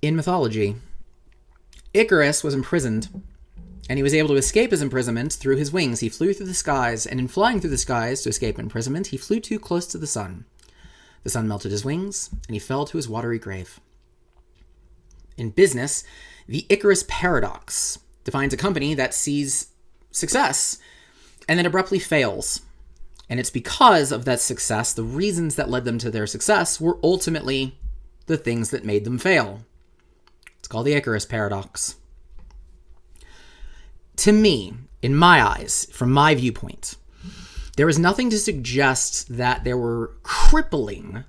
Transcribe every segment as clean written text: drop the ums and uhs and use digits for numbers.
in mythology, Icarus was imprisoned, and he was able to escape his imprisonment through his wings. He flew through the skies, and in flying through the skies to escape imprisonment, he flew too close to the sun. The sun melted his wings, and he fell to his watery grave. In business, the Icarus paradox defines a company that sees success and then abruptly fails. And it's because of that success, the reasons that led them to their success were ultimately the things that made them fail. It's called the Icarus paradox. To me, in my eyes, from my viewpoint, there is nothing to suggest that there were crippling,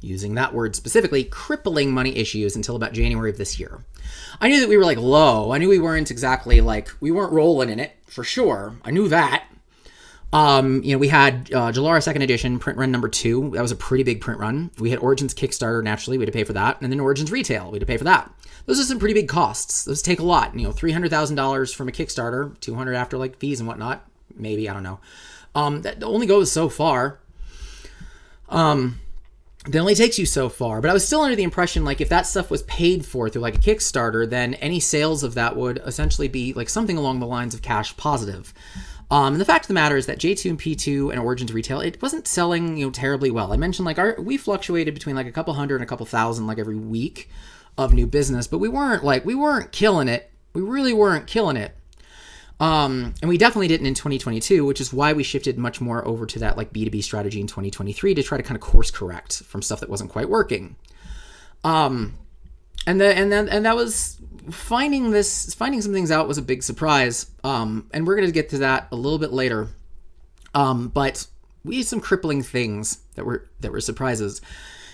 using that word specifically, crippling money issues until about January of this year. I knew that we were low. I knew we weren't exactly we weren't rolling in it for sure. I knew that. We had Jalaura 2nd edition print run number 2. That was a pretty big print run. We had Origins Kickstarter, naturally, we had to pay for that. And then Origins Retail, we had to pay for that. Those are some pretty big costs. Those take a lot. $300,000 from a Kickstarter, $200,000 after fees and whatnot. Maybe, I don't know. That only goes so far. That only takes you so far. But I was still under the impression, if that stuff was paid for through a Kickstarter, then any sales of that would essentially be something along the lines of cash positive. And the fact of the matter is that J2 and P2 and Origins Retail, it wasn't selling, terribly well. I mentioned we fluctuated between a couple hundred and a couple thousand every week of new business, but we weren't killing it. We really weren't killing it. And we definitely didn't in 2022, which is why we shifted much more over to that B2B strategy in 2023 to try to kind of course correct from stuff that wasn't quite working. And that was finding some things out was a big surprise. And we're going to get to that a little bit later. But we had some crippling things that were surprises.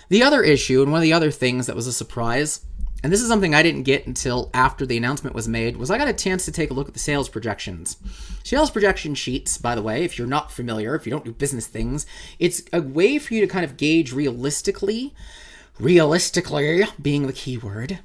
The other issue, and one of the other things that was a surprise, and this is something I didn't get until after the announcement was made, was I got a chance to take a look at the sales projections. Sales projection sheets, by the way, if you're not familiar, if you don't do business things, it's a way for you to kind of gauge realistically being the key word,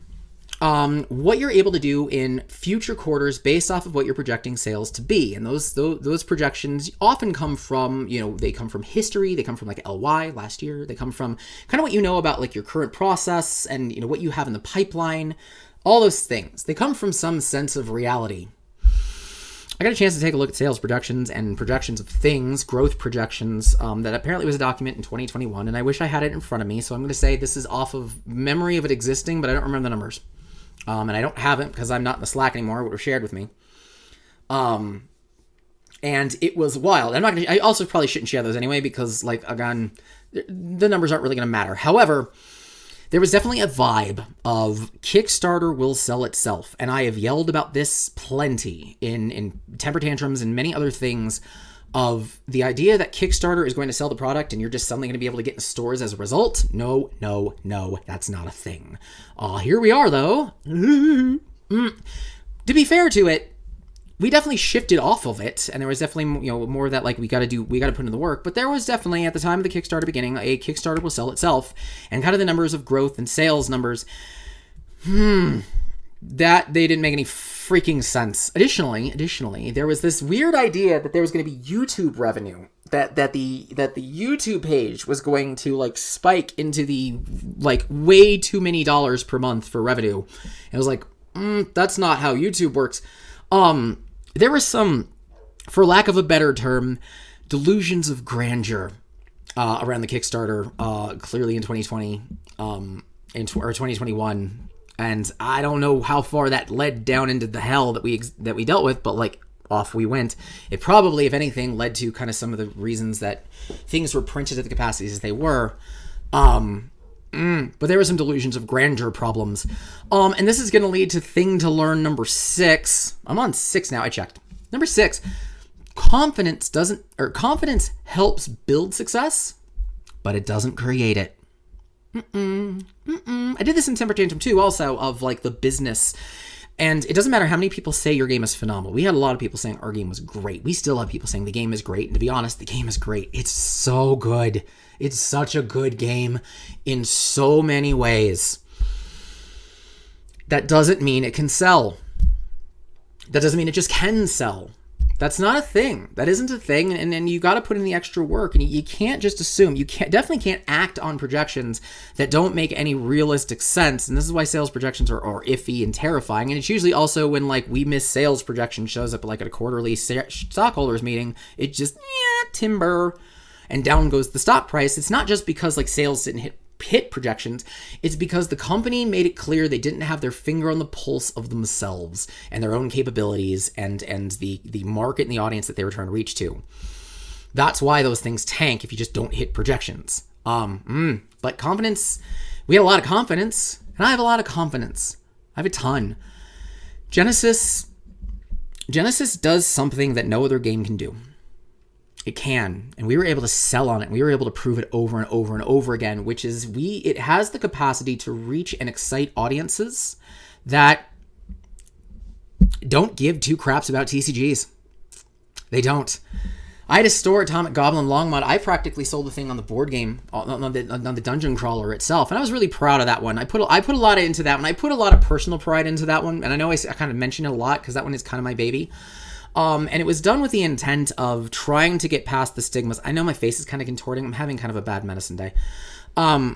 what you're able to do in future quarters based off of what you're projecting sales to be. And those projections often come from, they come from history, they come from LY last year, they come from kind of what you know about your current process and what you have in the pipeline, all those things. They come from some sense of reality. I got a chance to take a look at sales projections and projections of things, growth projections, that apparently was a document in 2021, and I wish I had it in front of me, so I'm going to say this is off of memory of it existing, but I don't remember the numbers. And I don't have it because I'm not in the Slack anymore. It would have shared with me. And it was wild. I also probably shouldn't share those anyway because, again, the numbers aren't really going to matter. However, there was definitely a vibe of Kickstarter will sell itself. And I have yelled about this plenty in temper tantrums and many other things of the idea that Kickstarter is going to sell the product and you're just suddenly going to be able to get in stores as a result. No, that's not a thing. Here we are, though. To be fair to it, we definitely shifted off of it, and there was definitely more of that we got to put in the work. But there was definitely at the time of the Kickstarter beginning, a Kickstarter will sell itself, and kind of the numbers of growth and sales numbers. That they didn't make any freaking sense. Additionally, there was this weird idea that there was going to be YouTube revenue, that the YouTube page was going to spike into the way too many dollars per month for revenue. And it was that's not how YouTube works. There was some, for lack of a better term, delusions of grandeur around the Kickstarter, clearly in 2020 or 2021. And I don't know how far that led down into the hell that we dealt with, but off we went. It probably, if anything, led to kind of some of the reasons that things were printed at the capacities as they were. But there were some delusions of grandeur problems. And this is going to lead to thing to learn number 6. I'm on 6 now. I checked. Number 6, confidence helps build success, but it doesn't create it. I did this in Temper Tantrum too, also, of the business. And it doesn't matter how many people say your game is phenomenal. We had a lot of people saying our game was great. We still have people saying the game is great. And to be honest, the game is great. It's so good. It's such a good game in so many ways. That doesn't mean it can sell. That doesn't mean it just can sell. That's not a thing. That isn't a thing, and you got to put in the extra work, and you can't just assume. You definitely can't act on projections that don't make any realistic sense, and this is why sales projections are iffy and terrifying, and it's usually also when, like, we miss sales projection shows up, like, at a quarterly stockholders meeting, it just, timber, and down goes the stock price. It's not just because, like, sales didn't hit projections, it's because the company made it clear they didn't have their finger on the pulse of themselves and their own capabilities and the market and the audience that they were trying to reach to. That's why those things tank if you just don't hit projections. But confidence, we had a lot of confidence, and I have a lot of confidence. I have a ton. Genesis does something that no other game can do. It can, and we were able to sell on it. We were able to prove it over and over and over again, which is it has the capacity to reach and excite audiences that don't give two craps about TCGs. They don't. I had a store, Atomic Goblin Longmod. I practically sold the thing on the board game, on the dungeon crawler itself, and I was really proud of that one. I put a lot into that one. I put a lot of personal pride into that one, and I know I kind of mention it a lot because that one is kind of my baby. And it was done with the intent of trying to get past the stigmas. I know my face is kind of contorting. I'm having kind of a bad medicine day. I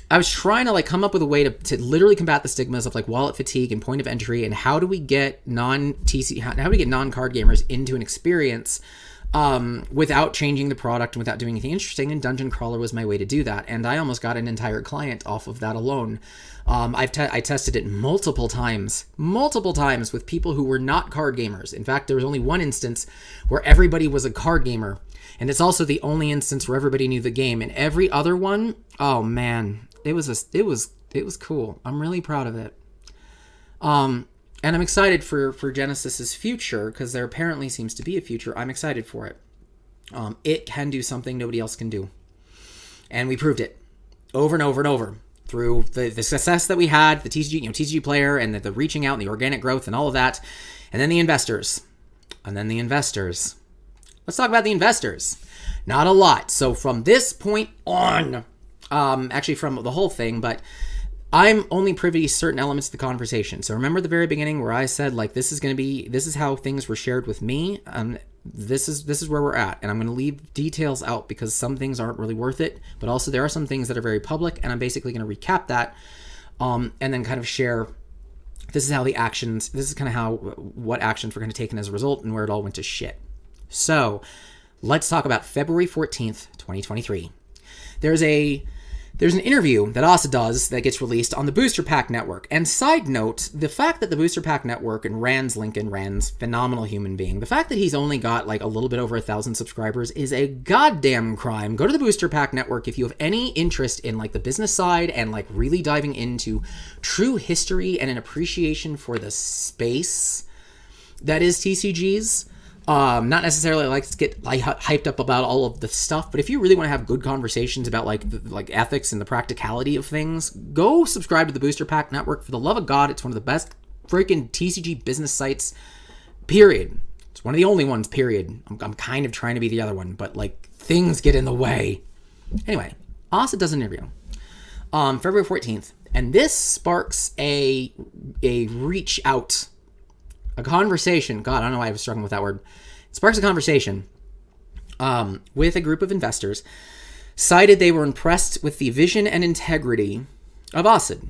was trying to, like, come up with a way to literally combat the stigmas of, like, wallet fatigue and point of entry, and how do we get how do we get non-card gamers into an experience without changing the product and without doing anything interesting, and Dungeon Crawler was my way to do that, and I almost got an entire client off of that alone. I tested it multiple times with people who were not card gamers. In fact, there was only one instance where everybody was a card gamer, and it's also the only instance where everybody knew the game, and every other one, oh man, it was cool. I'm really proud of it. And I'm excited for Genesis's future, because there apparently seems to be a future. I'm excited for it. It can do something nobody else can do. And we proved it over and over and over through the success that we had, the TCG player, and the reaching out and the organic growth and all of that. And then the investors. Let's talk about the investors. Not a lot. So from this point on, actually from the whole thing, but I'm only privy to certain elements of the conversation. So remember the very beginning where I said, like, this is how things were shared with me. This is where we're at, and I'm going to leave details out because some things aren't really worth it, but also there are some things that are very public, and I'm basically going to recap that, and then kind of share. This is kind of what actions were going to take as a result, and where it all went to shit. So let's talk about February 14th, 2023. There's an interview that Asa does that gets released on the Booster Pack Network. And side note, the fact that the Booster Pack Network and Rand's phenomenal human being, the fact that he's only got like a little bit over 1,000 subscribers is a goddamn crime. Go to the Booster Pack Network if you have any interest in, like, the business side and, like, really diving into true history and an appreciation for the space that is TCGs. Not necessarily like to get hyped up about all of the stuff, but if you really want to have good conversations about like ethics and the practicality of things, go subscribe to the Booster Pack Network. For the love of God, it's one of the best freaking TCG business sites, period. It's one of the only ones, period. I'm kind of trying to be the other one, but, like, things get in the way. Anyway, Asa does an interview February 14th, and this sparks a reach out. A conversation. God, I don't know why I was struggling with that word. It sparks a conversation with a group of investors. Cited they were impressed with the vision and integrity of Osid.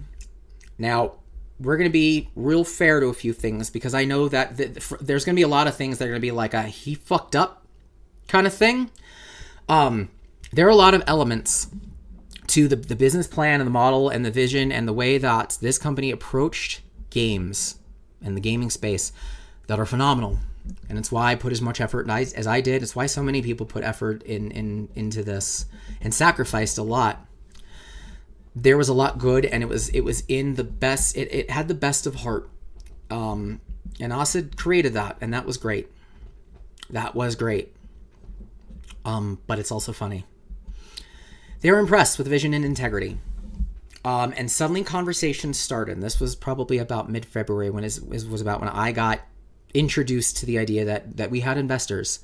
Now, we're going to be real fair to a few things, because I know that there's going to be a lot of things that are going to be like a he fucked up kind of thing. There are a lot of elements to the business plan and the model and the vision and the way that this company approached games and the gaming space that are phenomenal. And it's why I put as much effort as I did. It's why so many people put effort into this and sacrificed a lot. There was a lot good, and it was in the best. It had the best of heart. And Asid created that, and that was great. That was great. But it's also funny. They were impressed with vision and integrity. And suddenly conversations started. And this was probably about mid-February when it was about when I got introduced to the idea that we had investors.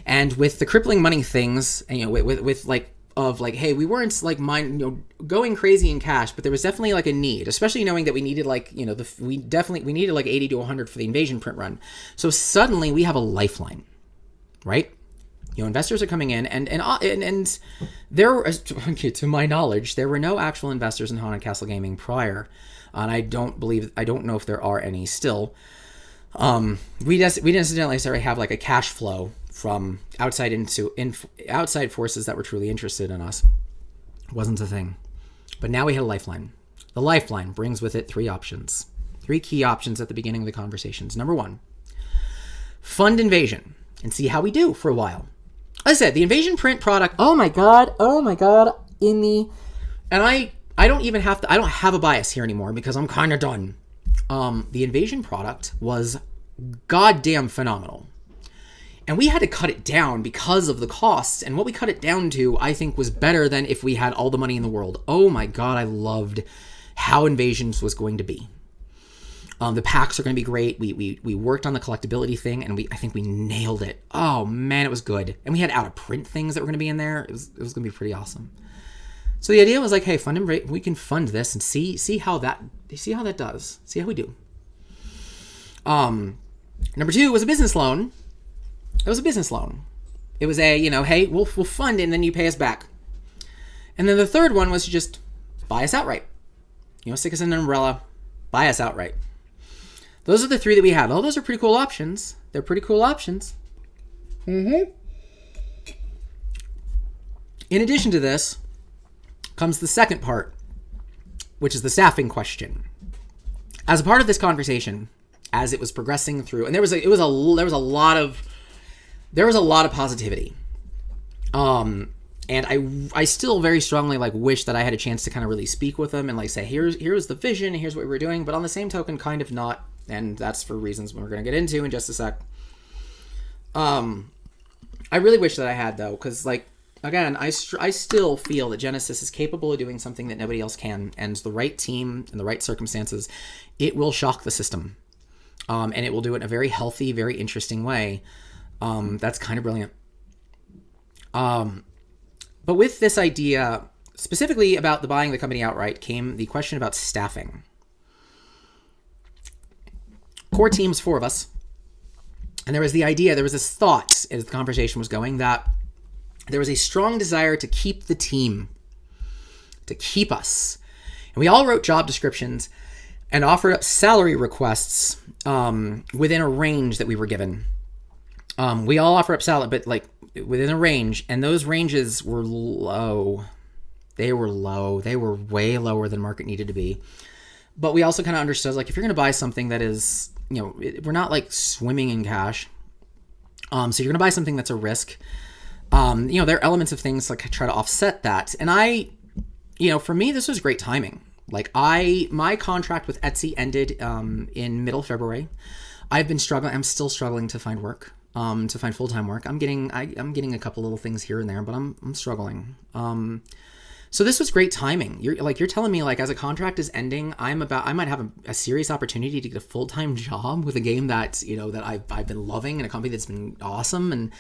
And with the crippling money things, and, with like of like, hey, we weren't like going crazy in cash, but there was definitely like a need, especially knowing that we needed like, we needed like 80 to 100 for the invasion print run. So suddenly we have a lifeline, right? Investors are coming in, and there, to my knowledge, there were no actual investors in Haunted Castle Gaming prior, and I don't know if there are any still. We didn't necessarily have like a cash flow from outside outside forces that were truly interested in us. It wasn't a thing. But now we had a lifeline. The lifeline brings with it three key options at the beginning of the conversations. Number one, fund invasion and see how we do for a while. As I said, the invasion print product, oh my god, and I don't have a bias here anymore because I'm kind of done. The invasion product was goddamn phenomenal. And we had to cut it down because of the costs. And what we cut it down to, I think, was better than if we had all the money in the world. Oh my god, I loved how Invasions was going to be. The packs are going to be great. We worked on the collectability thing, and I think we nailed it. Oh man, it was good. And we had out of print things that were going to be in there. It was going to be pretty awesome. So the idea was like, hey, we can fund this and see how that does. See how we do. Number two was a business loan. It was a business loan. It was a, hey, we'll fund it and then you pay us back. And then the third one was to just buy us outright. Stick us in an umbrella, buy us outright. Those are the three that we had. Oh, those are pretty cool options. They're pretty cool options. In addition to this comes the second part, which is the staffing question. As a part of this conversation, as it was progressing through, and there was a lot of positivity. And I still very strongly wish that I had a chance to kind of really speak with them and say, here's the vision, here's what we're doing, but on the same token, kind of not, and that's for reasons we're going to get into in just a sec. I really wish that I had, though, because again, I still feel that Genesis is capable of doing something that nobody else can, and the right team and the right circumstances, it will shock the system. And it will do it in a very healthy, very interesting way. That's kind of brilliant. But with this idea, specifically about the buying the company outright, came the question about staffing. Core team's 4 of us. And there was this thought as the conversation was going that there was a strong desire to keep the team, to keep us. And we all wrote job descriptions and offered up salary requests within a range that we were given. We all offered up salary, but within a range, and those ranges were low. They were low. They were way lower than market needed to be. But we also kind of understood, if you're going to buy something that is, we're not swimming in cash. So you're going to buy something that's a risk. There are elements of things try to offset that. And for me, this was great timing. My contract with Etsy ended in middle February. I'm still struggling to find work. To find full-time work. I'm getting a couple little things here and there, but I'm struggling. So this was great timing. You're telling me as a contract is ending, I might have a serious opportunity to get a full-time job with a game that I've been loving and a company that's been awesome, and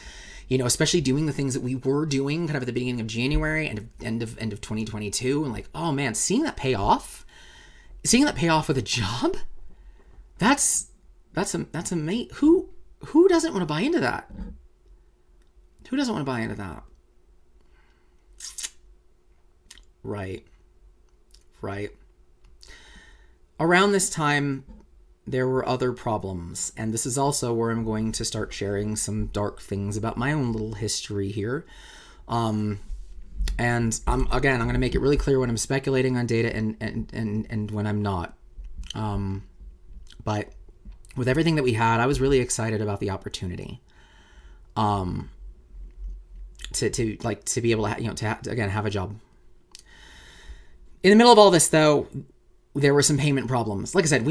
especially doing the things that we were doing kind of at the beginning of January and end of 2022, and oh man, seeing that pay off with a job, that's amazing. Who doesn't want to buy into that? Who doesn't want to buy into that? Right. Around this time, there were other problems, and this is also where I'm going to start sharing some dark things about my own little history here. And I'm going to make it really clear when I'm speculating on data and when I'm not. But with everything that we had, I was really excited about the opportunity, to be able to have a job. In the middle of all this, though, there were some payment problems. Like I said,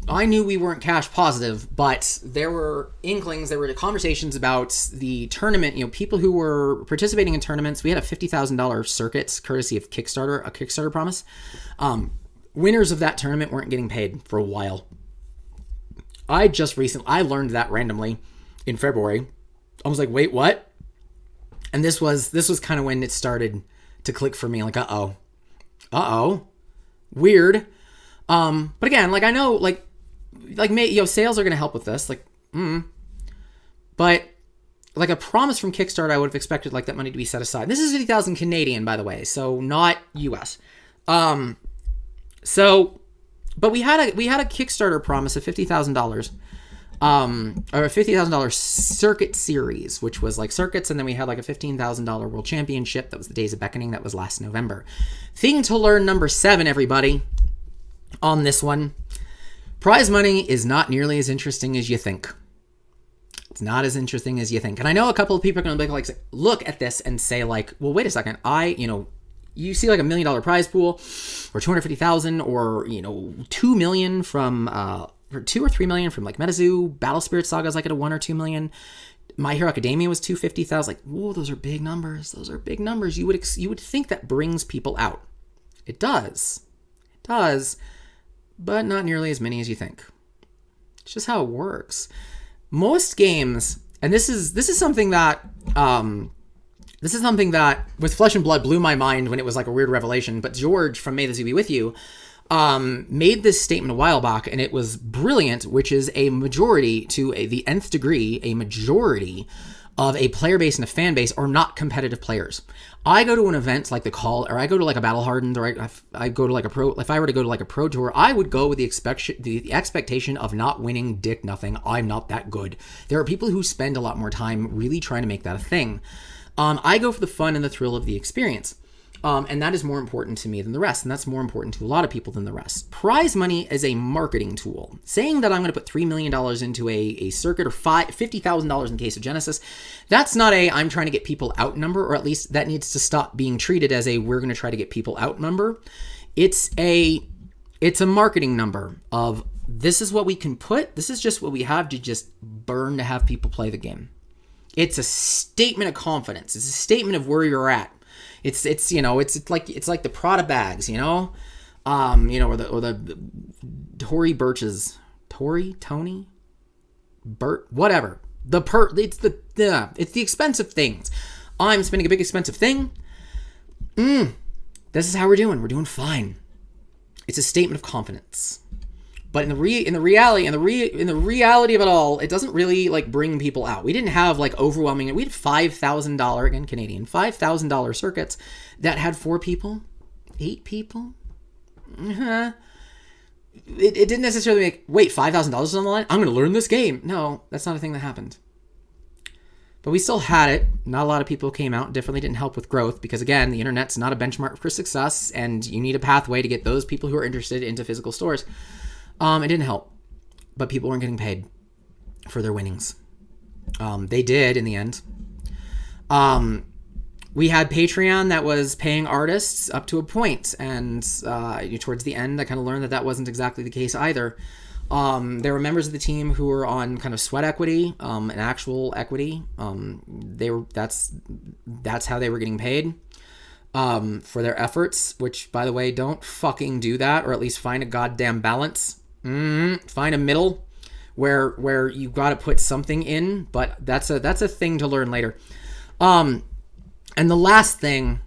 I knew we weren't cash positive, but there were inklings, there were conversations about the tournament. People who were participating in tournaments. We had a $50,000 circuit, courtesy of a Kickstarter promise. Winners of that tournament weren't getting paid for a while. I learned that randomly in February. I was like, wait, what? And this was kind of when it started to click for me. Like, weird. But again, like I know, sales are gonna help with this. But like a promise from Kickstarter, I would have expected like that money to be set aside. This is 50,000 Canadian, by the way, so not US. But we had a Kickstarter promise of $50,000. Or a $50,000 circuit series, which was like circuits, and then we had like a $15,000 world championship. That was the Days of Beckoning. That was last November. Thing to learn number 7, everybody, on this one. Prize money is not nearly as interesting as you think. It's not as interesting as you think. And I know a couple of people are going to be like, look at this and say like, well, wait a second. You see like $1 million prize pool or 250,000 or, 2 million from, or 2 or 3 million from like MetaZoo. Battle Spirit Saga is like at a 1 or 2 million. My Hero Academia was 250,000. Like, whoa, those are big numbers. Those are big numbers. You would think that brings people out. It does, but not nearly as many as you think. It's just how it works. Most games, and this is something that with Flesh and Blood blew my mind when it was like a weird revelation. But George from May the Zoo Be With You made this statement a while back, and it was brilliant, which is a majority to the nth degree, a majority of a player base and a fan base are not competitive players. I go to an event like the Call, or I go to like a Battle Hardened, or I go to like a pro. If I were to go to like a pro tour, I would go with the expectation of not winning dick nothing. I'm not that good. There are people who spend a lot more time really trying to make that a thing. I go for the fun and the thrill of the experience. And that is more important to me than the rest. And that's more important to a lot of people than the rest. Prize money is a marketing tool. Saying that I'm going to put $3 million into a circuit or $50,000 in the case of Genesis, that's not I'm trying to get people out number, or at least that needs to stop being treated as we're going to try to get people out number. It's a marketing number of this is what we can put. This is just what we have to just burn to have people play the game. It's a statement of confidence. It's a statement of where you're at. It's like the Prada bags, or the Tory Burches, Tony, Burt, whatever. It's the expensive things. I'm spending a big expensive thing. This is how we're doing. We're doing fine. It's a statement of confidence. But in the reality of it all, it doesn't really like bring people out. We didn't have like overwhelming. We had $5,000 again Canadian $5,000 circuits that had 4 people, 8 people. It didn't necessarily make $5,000 on the line. I'm going to learn this game. No, that's not a thing that happened. But we still had it. Not a lot of people came out. Definitely didn't help with growth because again, the internet's not a benchmark for success, and you need a pathway to get those people who are interested into physical stores. It didn't help, but people weren't getting paid for their winnings. They did in the end. We had Patreon that was paying artists up to a point, and towards the end, I kind of learned that wasn't exactly the case either. There were members of the team who were on kind of sweat equity, and actual equity. That's how they were getting paid. For their efforts, which, by the way, don't fucking do that, or at least find a goddamn balance. Find a middle where you got to put something in, but that's a thing to learn later. And the last thing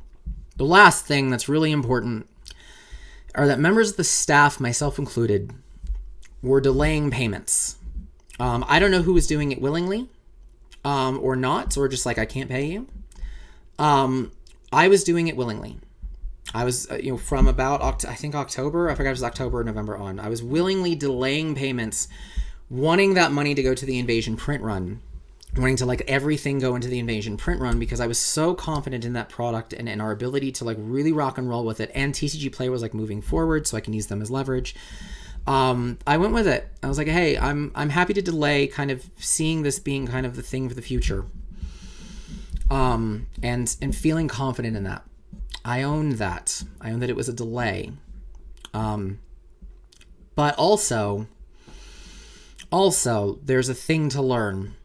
that's really important are that members of the staff, myself included, were delaying payments. I don't know who was doing it willingly, or not, or just like, I can't pay you. I was doing it willingly. I was, from about, October, I forgot if it was October or November on, I was willingly delaying payments, wanting that money to go to the Invasion print run, wanting to like everything go into the Invasion print run because I was so confident in that product and in our ability to like really rock and roll with it. And TCG Play was like moving forward so I can use them as leverage. I went with it. I was like, hey, I'm happy to delay kind of seeing this being kind of the thing for the future. And feeling confident in that. I owned that. I owned that it was a delay. But also, there's a thing to learn.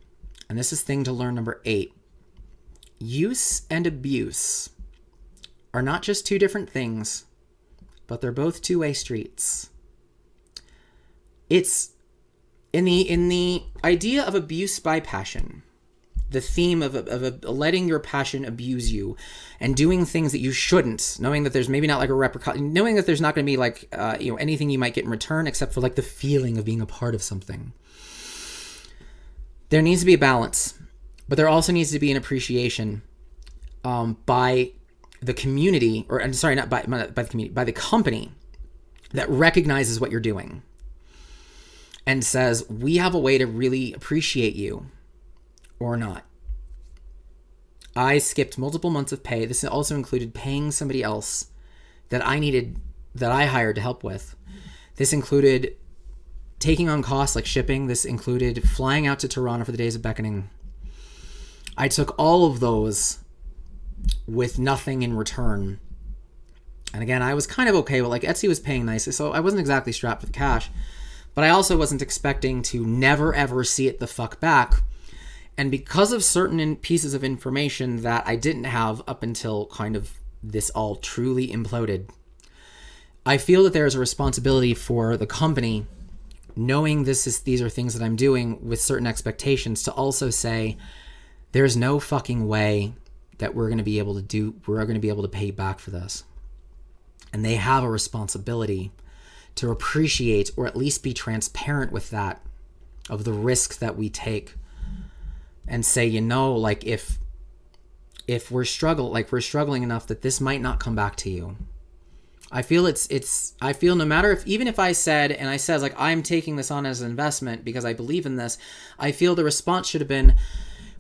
And this is thing to learn number 8. Use and abuse are not just 2 different things, but they're both 2-way streets. It's in the idea of abuse by passion. the theme of letting your passion abuse you and doing things that you shouldn't, knowing that there's maybe not like a repercussion, knowing that there's not going to be like, anything you might get in return except for like the feeling of being a part of something. There needs to be a balance, but there also needs to be an appreciation by the community, or I'm sorry, not by the community, by the company that recognizes what you're doing and says, we have a way to really appreciate you or not. I skipped multiple months of pay. This also included paying somebody else that I hired to help with. This included taking on costs like shipping. This included flying out to Toronto for the Days of Beckoning. I took all of those with nothing in return. And again, I was kind of okay with, like, Etsy was paying nicely, so I wasn't exactly strapped for the cash. But I also wasn't expecting to never, ever see it the fuck back. And because of certain pieces of information that I didn't have up until kind of this all truly imploded, I feel that there is a responsibility for the company, knowing these are things that I'm doing with certain expectations, to also say, there's no fucking way that we're going to be able to pay you back for this. And they have a responsibility to appreciate, or at least be transparent with that, of the risk that we take, and say, like, if we're struggling enough that this might not come back to you. I feel I feel no matter even if I said like, I'm taking this on as an investment because I believe in this, I feel the response should have been,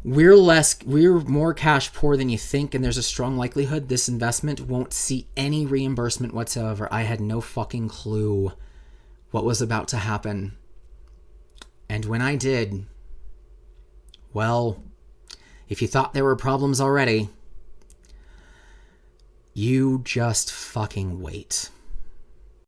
we're more cash poor than you think, and there's a strong likelihood this investment won't see any reimbursement whatsoever. I had no fucking clue what was about to happen. And when I did, well, if you thought there were problems already, you just fucking wait.